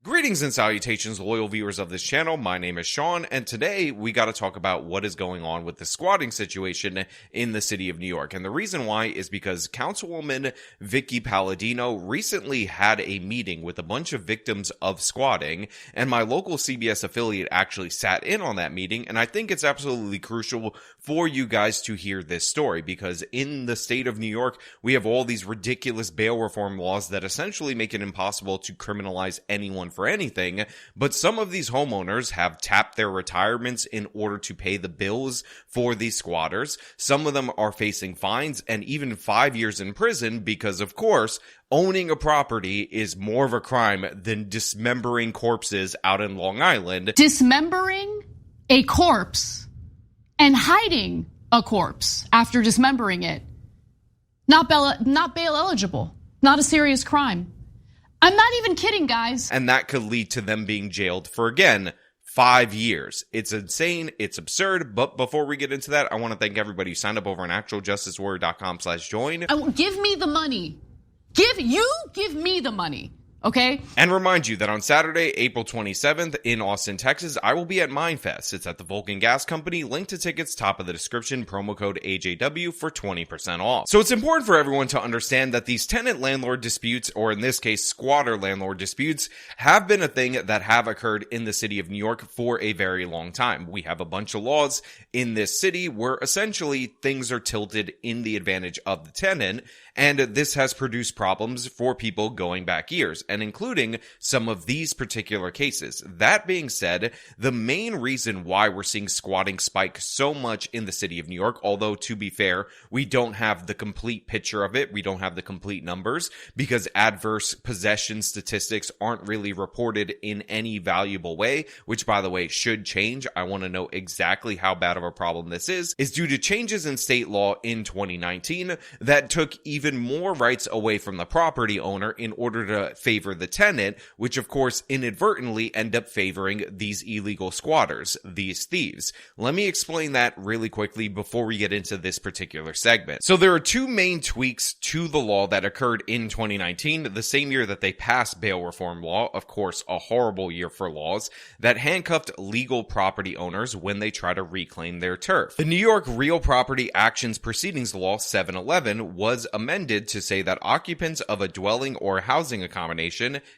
Greetings and salutations, loyal viewers of this channel. My name is Sean, and today we got to talk about what is going on with the squatting situation in the city of New York. And the reason why is because Councilwoman Vicky Palladino recently had a meeting with a bunch of victims of squatting, and my local CBS affiliate actually sat in on that meeting, and I think it's absolutely crucial for you guys to hear this story, because in the state of New York, we have all these ridiculous bail reform laws that essentially make it impossible to criminalize anyone for anything, but some of these homeowners have tapped their retirements in order to pay the bills for these squatters. Some of them are facing fines and even 5 years in prison because, of course, owning a property is more of a crime than dismembering corpses out in Long Island. Dismembering a corpse and hiding a corpse after dismembering it, not bail eligible, not a serious crime. I'm not even kidding, guys. And that could lead to them being jailed for, again, 5 years. It's insane. It's absurd. But before we get into that, I want to thank everybody who signed up over on actualjusticewarrior.com/join. Give me the money. Give me the money. Okay? And remind you that on Saturday, April 27th in Austin, Texas, I will be at Mindfest. It's at the Vulcan Gas Company. Link to tickets, top of the description, promo code AJW for 20% off. So it's important for everyone to understand that these tenant-landlord disputes, or in this case, squatter-landlord disputes, have been a thing that have occurred in the city of New York for a very long time. We have a bunch of laws in this city where essentially things are tilted in the advantage of the tenant, and this has produced problems for people going back years, and including some of these particular cases. That being said, the main reason why we're seeing squatting spike so much in the city of New York, although to be fair, we don't have the complete picture of it, we don't have the complete numbers, because adverse possession statistics aren't really reported in any valuable way, which by the way should change. I want to know exactly how bad of a problem this is due to changes in state law in 2019 that took even more rights away from the property owner in order to favor the tenant, which of course inadvertently end up favoring these illegal squatters, these thieves. Let me explain that really quickly before we get into this particular segment. So there are two main tweaks to the law that occurred in 2019, the same year that they passed bail reform law, of course a horrible year for laws, that handcuffed legal property owners when they try to reclaim their turf. The New York Real Property Actions Proceedings Law 711 was amended to say that occupants of a dwelling or housing accommodation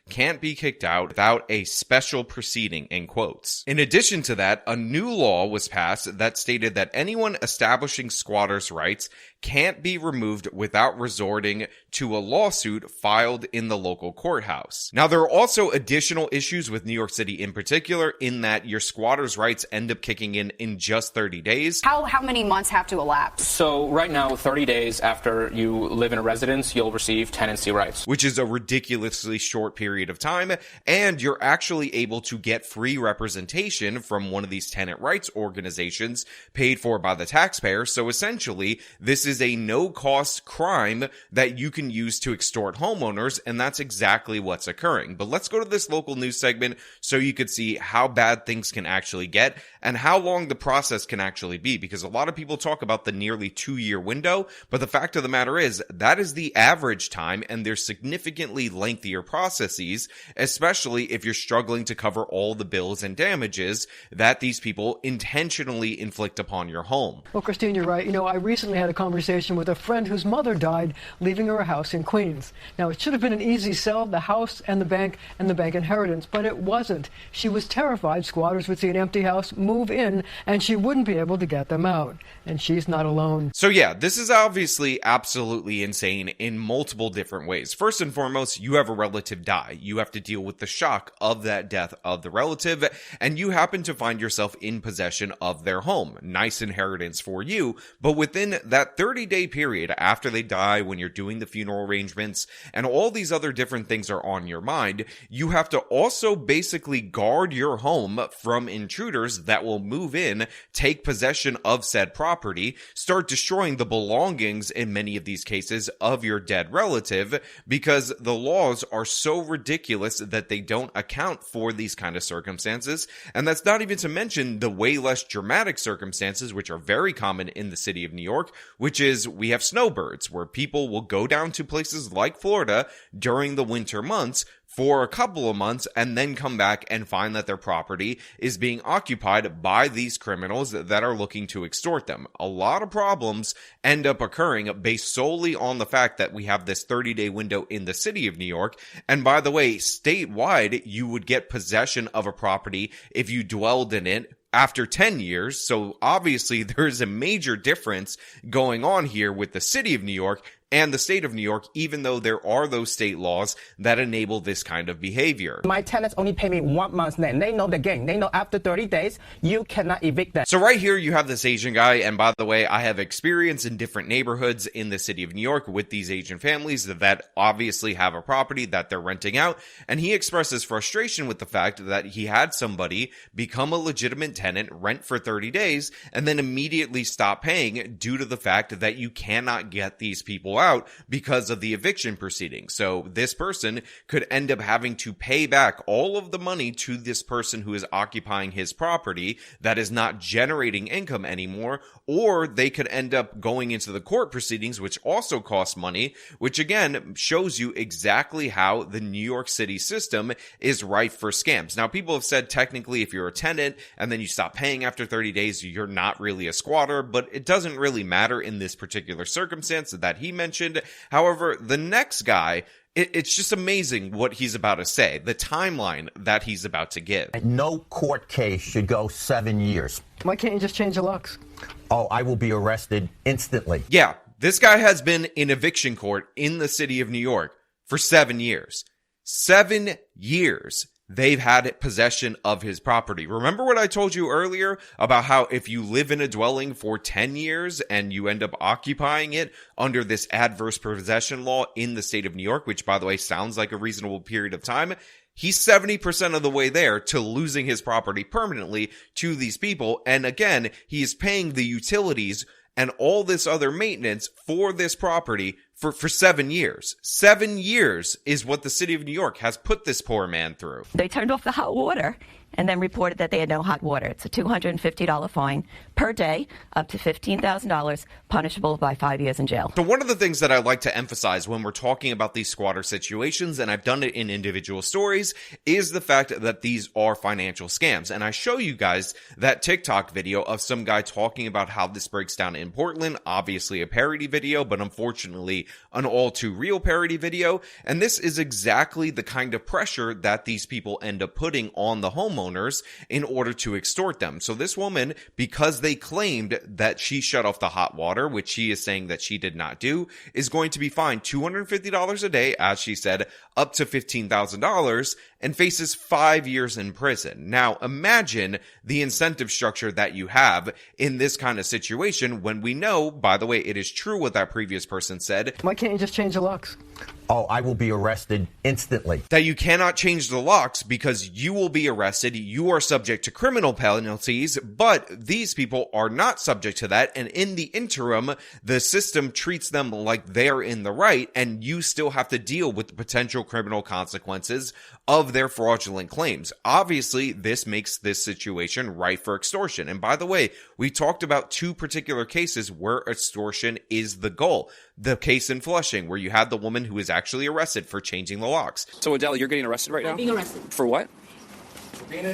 can't be kicked out without a special proceeding, in quotes. In addition to that, a new law was passed that stated that anyone establishing squatters' rights can't be removed without resorting to a lawsuit filed in the local courthouse. Now, there are also additional issues with New York City in particular, in that your squatters' rights end up kicking in just 30 days. How many months have to elapse? So right now, 30 days after you live in a residence, you'll receive tenancy rights, which is a ridiculously short period of time, and you're actually able to get free representation from one of these tenant rights organizations paid for by the taxpayer. So essentially, this is a no-cost crime that you can use to extort homeowners, and that's exactly what's occurring. But let's go to this local news segment so you could see how bad things can actually get and how long the process can actually be, because a lot of people talk about the nearly 2-year window, but the fact of the matter is that is the average time, and there's significantly lengthier processes, especially if you're struggling to cover all the bills and damages that these people intentionally inflict upon your home. Well, Christine, you're right. I recently had a conversation with a friend whose mother died, leaving her a house in Queens. Now, it should have been an easy sell, the house and the bank inheritance, but it wasn't. She was terrified squatters would see an empty house, move in, and she wouldn't be able to get them out. And she's not alone. So yeah, this is obviously absolutely insane in multiple different ways. First and foremost, you have a relative die. You have to deal with the shock of that death of the relative, and you happen to find yourself in possession of their home. Nice inheritance for you, but within that 30-day period after they die, when you're doing the funeral arrangements and all these other different things are on your mind, you have to also basically guard your home from intruders that will move in, take possession of said property, start destroying the belongings in many of these cases of your dead relative, because the laws are so ridiculous that they don't account for these kind of circumstances. And that's not even to mention the way less dramatic circumstances, which are very common in the city of New York, which is we have snowbirds, where people will go down to places like Florida during the winter months, for a couple of months and then come back and find that their property is being occupied by these criminals that are looking to extort them. A lot of problems end up occurring based solely on the fact that we have this 30-day window in the city of New York. And by the way, statewide, you would get possession of a property if you dwelled in it after 10 years. So obviously there's a major difference going on here with the city of New York and the state of New York, even though there are those state laws that enable this kind of behavior. My tenants only pay me 1 month's rent. They know the game. They know after 30 days, you cannot evict them. So right here, you have this Asian guy. And by the way, I have experience in different neighborhoods in the city of New York with these Asian families that obviously have a property that they're renting out. And he expresses frustration with the fact that he had somebody become a legitimate tenant, rent for 30 days, and then immediately stop paying due to the fact that you cannot get these people out because of the eviction proceeding. So this person could end up having to pay back all of the money to this person who is occupying his property that is not generating income anymore, or they could end up going into the court proceedings, which also costs money, which again shows you exactly how the New York City system is rife for scams. Now, people have said technically if you're a tenant and then you stop paying after 30 days, you're not really a squatter, but it doesn't really matter in this particular circumstance that he mentioned. However, the next guy, it's just amazing what he's about to say, the timeline that he's about to give. No court case should go 7 years. Why can't you just change the locks? Oh, I will be arrested instantly. Yeah, this guy has been in eviction court in the city of New York for 7 years. 7 years. They've had possession of his property. Remember what I told you earlier about how if you live in a dwelling for 10 years and you end up occupying it under this adverse possession law in the state of New York, which by the way sounds like a reasonable period of time, he's 70% of the way there to losing his property permanently to these people. And again, he is paying the utilities and all this other maintenance for this property for 7 years. 7 years is what the city of New York has put this poor man through. They turned off the hot water and then reported that they had no hot water. It's a $250 fine per day, up to $15,000, punishable by 5 years in jail. So one of the things that I like to emphasize when we're talking about these squatter situations, and I've done it in individual stories, is the fact that these are financial scams. And I show you guys that TikTok video of some guy talking about how this breaks down in Portland, obviously a parody video, but unfortunately an all too real parody video. And this is exactly the kind of pressure that these people end up putting on the homeowners in order to extort them. So this woman, because they claimed that she shut off the hot water, which she is saying that she did not do, is going to be fined $250 a day, as she said, up to $15,000, and faces 5 years in prison. Now, imagine the incentive structure that you have in this kind of situation when we know, by the way, it is true what that previous person said. Why can't you just change the locks? Oh, I will be arrested instantly. That you cannot change the locks because you will be arrested. You are subject to criminal penalties, but these people are not subject to that. And in the interim, the system treats them like they're in the right, and you still have to deal with the potential criminal consequences of their fraudulent claims. Obviously, this makes this situation ripe for extortion. And by the way, we talked about two particular cases where extortion is the goal. The case in Flushing, where you had the woman who was actually arrested for changing the locks. So Adele, you're getting arrested right now? I'm being arrested. For what?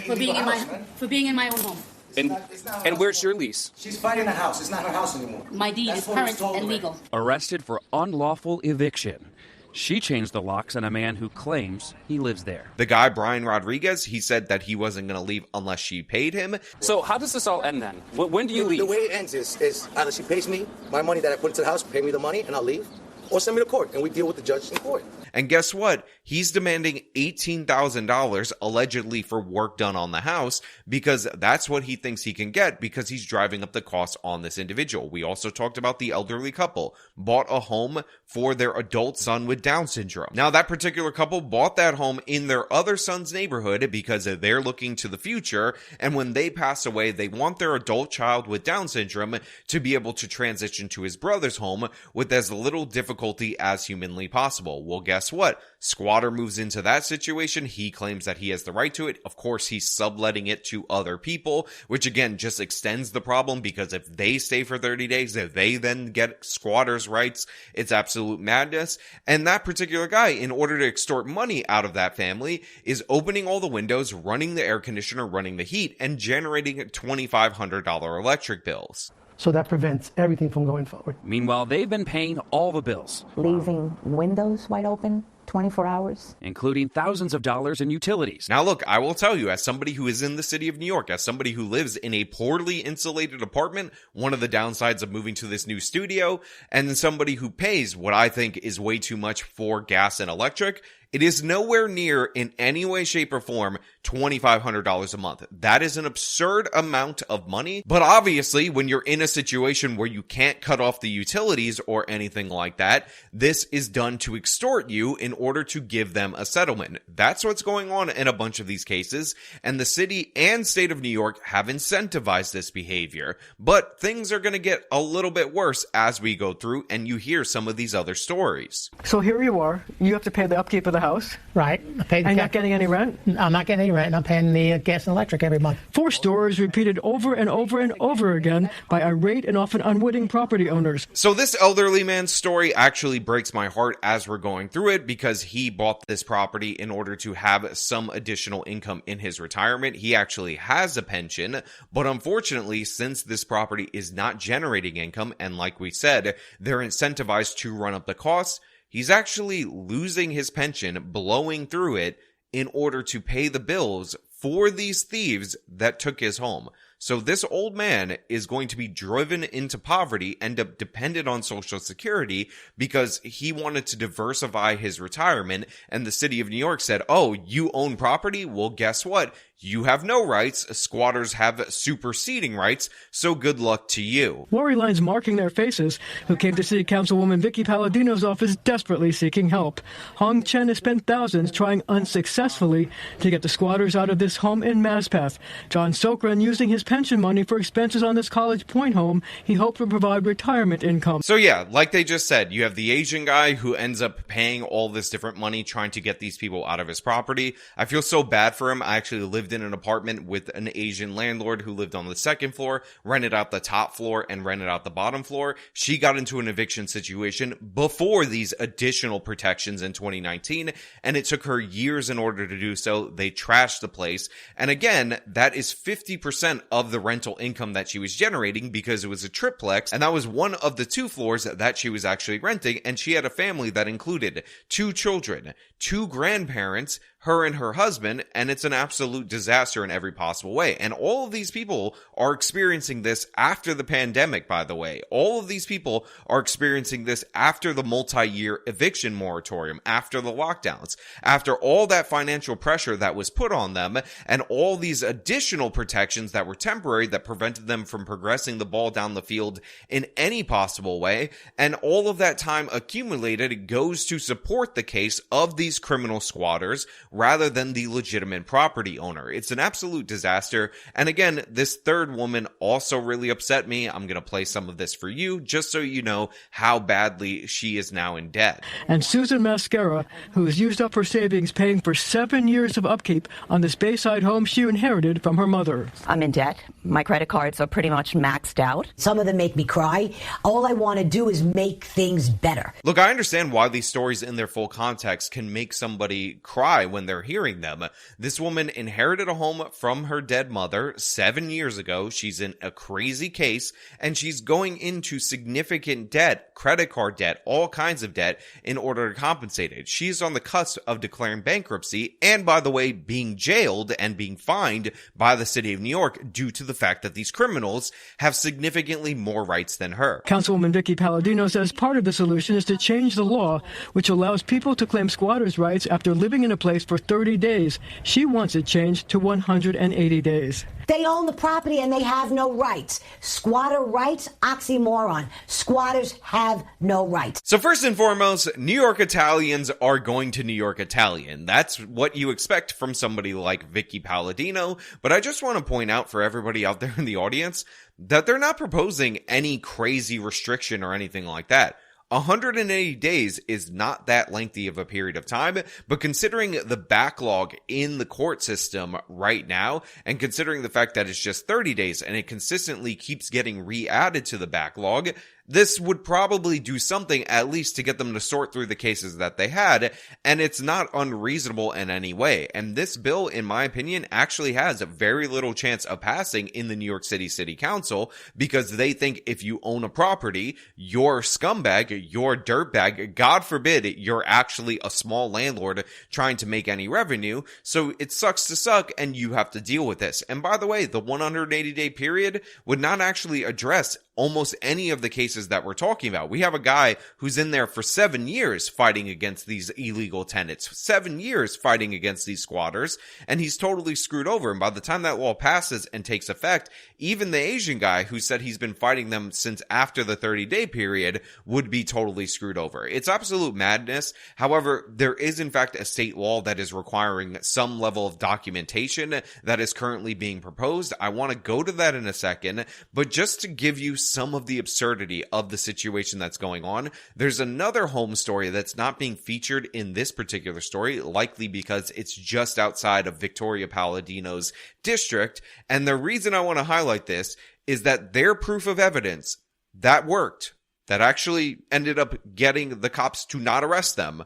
For being in my own home. And where's your lease? She's fighting the house. It's not her house anymore. My deed is current and legal. Arrested for unlawful eviction. She changed the locks on a man who claims he lives there. The guy, Brian Rodriguez, he said that he wasn't going to leave unless she paid him. So how does this all end then? When do you leave? The way it ends is either she pays me my money that I put into the house, pay me the money, and I'll leave, or send me to court, and we deal with the judge in court. And guess what? He's demanding $18,000 allegedly for work done on the house because that's what he thinks he can get because he's driving up the cost on this individual. We also talked about the elderly couple bought a home for their adult son with Down syndrome. Now, that particular couple bought that home in their other son's neighborhood because they're looking to the future. And when they pass away, they want their adult child with Down syndrome to be able to transition to his brother's home with as little difficulty as humanly possible. Well, guess guess what? Squatter moves into that situation. He claims that he has the right to it. Of course, he's subletting it to other people, which again just extends the problem, because if they stay for 30 days, if they then get squatters' rights, it's absolute madness. And that particular guy, in order to extort money out of that family, is opening all the windows, running the air conditioner, running the heat, and generating $2,500 electric bills. So that prevents everything from going forward. Meanwhile, they've been paying all the bills, leaving windows wide open 24 hours, including thousands of dollars in utilities. Now look, I will tell you, as somebody who is in the city of New York, as somebody who lives in a poorly insulated apartment, one of the downsides of moving to this new studio, and somebody who pays what I think is way too much for gas and electric, it is nowhere near, in any way, shape, or form, $2,500 a month. That is an absurd amount of money. But obviously, when you're in a situation where you can't cut off the utilities or anything like that, this is done to extort you in order to give them a settlement. That's what's going on in a bunch of these cases, and the city and state of New York have incentivized this behavior. But things are going to get a little bit worse as we go through, and you hear some of these other stories. So here you are. You have to pay the upkeep of the house. Right. And not getting any rent? I'm not getting any rent. I'm paying the gas and electric every month. 4 stories repeated over and over and over again by irate and often unwitting property owners. So this elderly man's story actually breaks my heart as we're going through it, because he bought this property in order to have some additional income in his retirement. He actually has a pension, but unfortunately, since this property is not generating income, and like we said, they're incentivized to run up the costs, he's actually losing his pension, blowing through it in order to pay the bills for these thieves that took his home. So this old man is going to be driven into poverty, end up dependent on Social Security, because he wanted to diversify his retirement, and the city of New York said, oh, you own property? Well, guess what? You have no rights. Squatters have superseding rights, so good luck to you. Worry lines marking their faces, who came to see Councilwoman Vicky Palladino's office desperately seeking help. Hong Chen has spent thousands trying unsuccessfully to get the squatters out of this home in Maspeth. John Sokran using his pension money for expenses on this College Point home he hoped would provide retirement income. So yeah, like they just said, you have the Asian guy who ends up paying all this different money trying to get these people out of his property. I feel so bad for him. I actually lived in an apartment with an Asian landlord who lived on the second floor, rented out the top floor, and rented out the bottom floor. She got into an eviction situation before these additional protections in 2019, and it took her years in order to do so. They trashed the place. And again, that is 50% of the rental income that she was generating, because it was a triplex, and that was one of the 2 floors that she was actually renting, and she had a family that included 2 children, 2 grandparents, her and her husband, and it's an absolute disaster in every possible way. And all of these people are experiencing this after the pandemic, by the way. All of these people are experiencing this after the multi-year eviction moratorium, after the lockdowns, after all that financial pressure that was put on them, and all these additional protections that were temporary that prevented them from progressing the ball down the field in any possible way. And all of that time accumulated goes to support the case of these criminal squatters, rather than the legitimate property owner. It's an absolute disaster. And again, this third woman also really upset me. I'm going to play some of this for you, just so you know how badly she is now in debt. And Susan Mascara, who has used up her savings paying for 7 years of upkeep on this Bayside home she inherited from her mother. I'm in debt. My credit cards are pretty much maxed out. Some of them make me cry. All I want to do is make things better. Look, I understand why these stories in their full context can make somebody cry when they're hearing them. This woman inherited a home from her dead mother 7 years ago. She's in a crazy case, and she's going into significant debt, credit card debt, all kinds of debt in order to compensate it. She's on the cusp of declaring bankruptcy, and by the way, being jailed and being fined by the city of New York due to the fact that these criminals have significantly more rights than her. Councilwoman Vicky Palladino says part of the solution is to change the law, which allows people to claim squatters' rights after living in a place for 30 days. She wants it changed to 180 days. They own the property and they have no rights. Squatter rights? Oxymoron. Squatters have no rights. So first and foremost, New York Italians are going to New York Italian. That's what you expect from somebody like Vicky Palladino. But I just want to point out for everybody out there in the audience that they're not proposing any crazy restriction or anything like that. 180 days is not that lengthy of a period of time, but considering the backlog in the court system right now, and considering the fact that it's just 30 days and it consistently keeps getting re-added to the backlog, this would probably do something at least to get them to sort through the cases that they had, and it's not unreasonable in any way. And this bill, in my opinion, actually has a very little chance of passing in the New York City City Council, because they think if you own a property, you're a scumbag, you're a dirtbag, God forbid you're actually a small landlord trying to make any revenue, so it sucks to suck and you have to deal with this. And by the way, the 180-day period would not actually address almost any of the cases that we're talking about. We have a guy who's in there for 7 years fighting against these illegal tenants, 7 years fighting against these squatters, and he's totally screwed over. And by the time that law passes and takes effect, even the Asian guy who said he's been fighting them since after the 30-day period would be totally screwed over. It's absolute madness. However, there is in fact a state law that is requiring some level of documentation that is currently being proposed. I want to go to that in a second, but just to give you some of the absurdity of the situation that's going on, there's another home story that's not being featured in this particular story, likely because it's just outside of Victoria Palladino's district. And the reason I want to highlight this is that their proof of evidence that worked, that actually ended up getting the cops to not arrest them,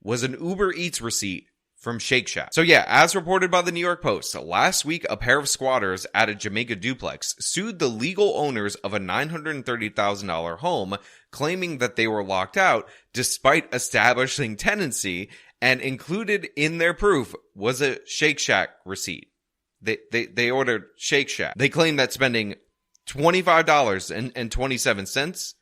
was an Uber Eats receipt from Shake Shack. So yeah, as reported by the New York Post, last week a pair of squatters at a Jamaica duplex sued the legal owners of a $930,000 home, claiming that they were locked out despite establishing tenancy, and included in their proof was a Shake Shack receipt. They ordered Shake Shack. They claim that spending $25.27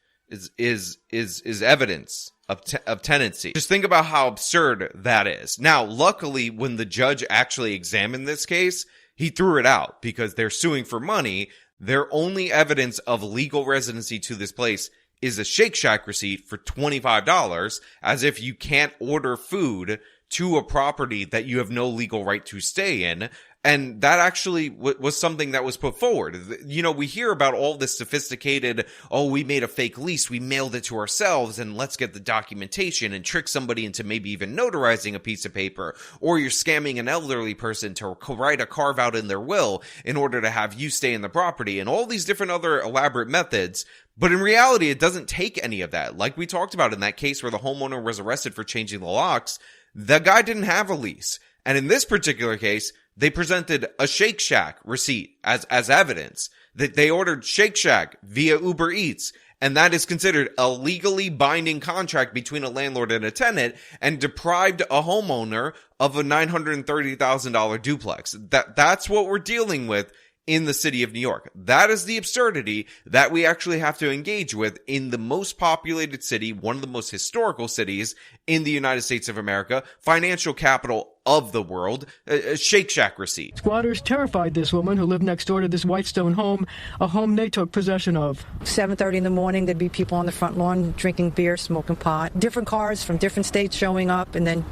is evidence of tenancy. Just think about how absurd that is. Now, luckily, when the judge actually examined this case, he threw it out because they're suing for money. Their only evidence of legal residency to this place is a Shake Shack receipt for $25, as if you can't order food to a property that you have no legal right to stay in. And that actually was something that was put forward. You know, we hear about all this sophisticated, oh, we made a fake lease, we mailed it to ourselves, and let's get the documentation and trick somebody into maybe even notarizing a piece of paper, or you're scamming an elderly person to write a carve out in their will in order to have you stay in the property, and all these different other elaborate methods. But in reality, it doesn't take any of that. Like we talked about in that case where the homeowner was arrested for changing the locks, the guy didn't have a lease. And in this particular case, they presented a Shake Shack receipt as evidence that they ordered Shake Shack via Uber Eats, and that is considered a legally binding contract between a landlord and a tenant, and deprived a homeowner of a $930,000 duplex. That's what we're dealing with in the city of New York. That is the absurdity that we actually have to engage with in the most populated city, one of the most historical cities in the United States of America, financial capital of the world, a Shake Shack receipt. Squatters terrified this woman who lived next door to this white stone home, a home they took possession of. 7:30 in the morning, there'd be people on the front lawn drinking beer, smoking pot, different cars from different states showing up, and then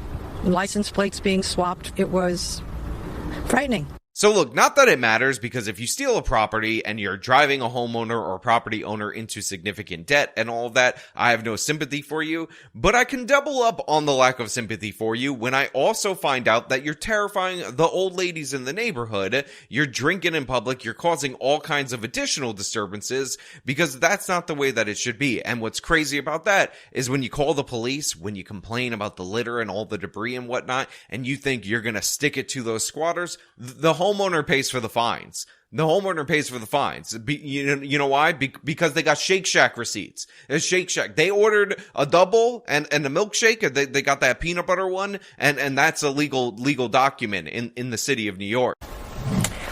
license plates being swapped. It was frightening. So look, not that it matters, because if you steal a property and you're driving a homeowner or a property owner into significant debt and all of that, I have no sympathy for you, but I can double up on the lack of sympathy for you when I also find out that you're terrifying the old ladies in the neighborhood, you're drinking in public, you're causing all kinds of additional disturbances, because that's not the way that it should be. And what's crazy about that is when you call the police, when you complain about the litter and all the debris and whatnot, and you think you're gonna stick it to those squatters, the homeowner pays for the fines. The homeowner pays for the fines. You know why? Because they got Shake Shack receipts. Shake Shack. They ordered a double and a milkshake. They got that peanut butter one, and that's a legal document in the city of New York.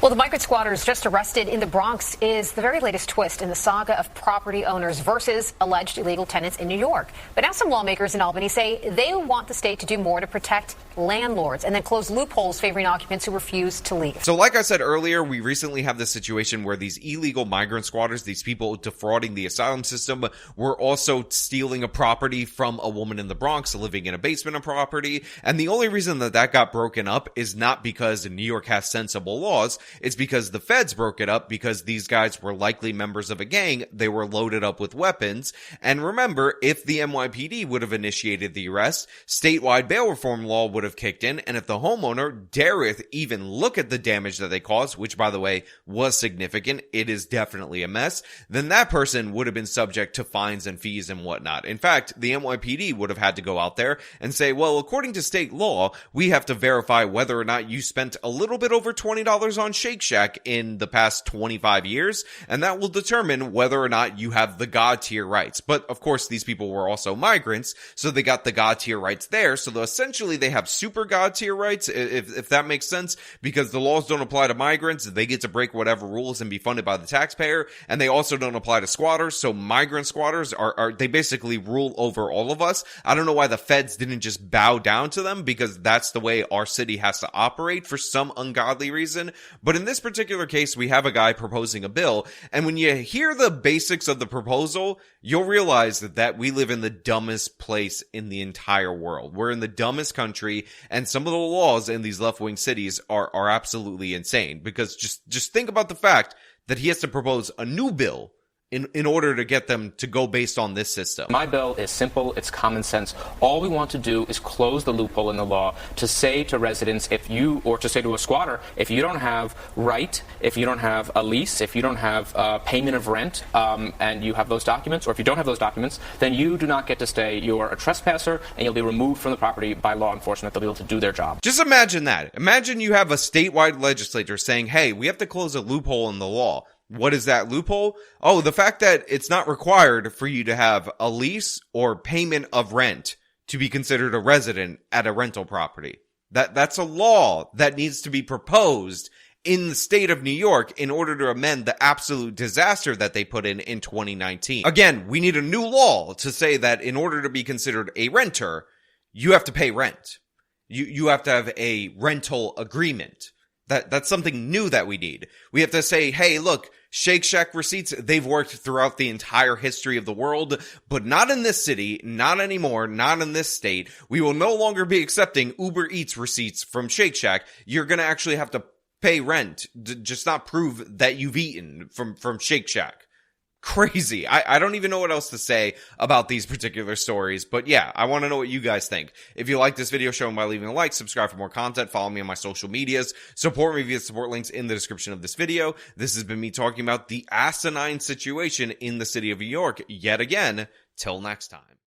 Well, the migrant squatters just arrested in the Bronx is the very latest twist in the saga of property owners versus alleged illegal tenants in New York. But now some lawmakers in Albany say they want the state to do more to protect landlords and then close loopholes favoring occupants who refuse to leave. So like I said earlier, we recently have this situation where these illegal migrant squatters, these people defrauding the asylum system, were also stealing a property from a woman in the Bronx living in a basement of property. And the only reason that got broken up is not because New York has sensible laws. It's because the feds broke it up because these guys were likely members of a gang. They were loaded up with weapons. And remember, if the NYPD would have initiated the arrest, statewide bail reform law would have kicked in. And if the homeowner dareth even look at the damage that they caused, which by the way was significant, it is definitely a mess, then that person would have been subject to fines and fees and whatnot. In fact, the NYPD would have had to go out there and say, well, according to state law, we have to verify whether or not you spent a little bit over $20 on Shake Shack in the past 25 years, and that will determine whether or not you have the God tier rights. But of course, these people were also migrants, so they got the God tier rights there. So essentially they have super God tier rights, if that makes sense, because the laws don't apply to migrants. They get to break whatever rules and be funded by the taxpayer, and they also don't apply to squatters. So migrant squatters they basically rule over all of us. I don't know why the feds didn't just bow down to them, because that's the way our city has to operate for some ungodly reason. But in this particular case, we have a guy proposing a bill, and when you hear the basics of the proposal, you'll realize that we live in the dumbest place in the entire world. We're in the dumbest country, and some of the laws in these left-wing cities are absolutely insane, because just think about the fact that he has to propose a new bill in order to get them to go based on this system. My bill is simple, it's common sense. All we want to do is close the loophole in the law to say to residents, or to say to a squatter, if you don't have if you don't have a lease, if you don't have payment of rent, and you have those documents, or if you don't have those documents, then you do not get to stay. You're a trespasser, and you'll be removed from the property by law enforcement. They'll be able to do their job. Just imagine that. Imagine you have a statewide legislature saying, hey, we have to close a loophole in the law. What is that loophole? Oh, the fact that it's not required for you to have a lease or payment of rent to be considered a resident at a rental property. That's a law that needs to be proposed in the state of New York in order to amend the absolute disaster that they put in 2019. Again, we need a new law to say that in order to be considered a renter, you have to pay rent. You have to have a rental agreement. That's something new that we need. We have to say, hey, look, Shake Shack receipts, they've worked throughout the entire history of the world, but not in this city, not anymore, not in this state. We will no longer be accepting Uber Eats receipts from Shake Shack. You're going to actually have to pay rent, just not prove that you've eaten from Shake Shack. Crazy. I don't even know what else to say about these particular stories, but yeah, I want to know what you guys think. If you like this video, show them by leaving a like, subscribe for more content, follow me on my social medias, support me via support links in the description of this video. This has been me talking about the asinine situation in the city of New York yet again. Till next time.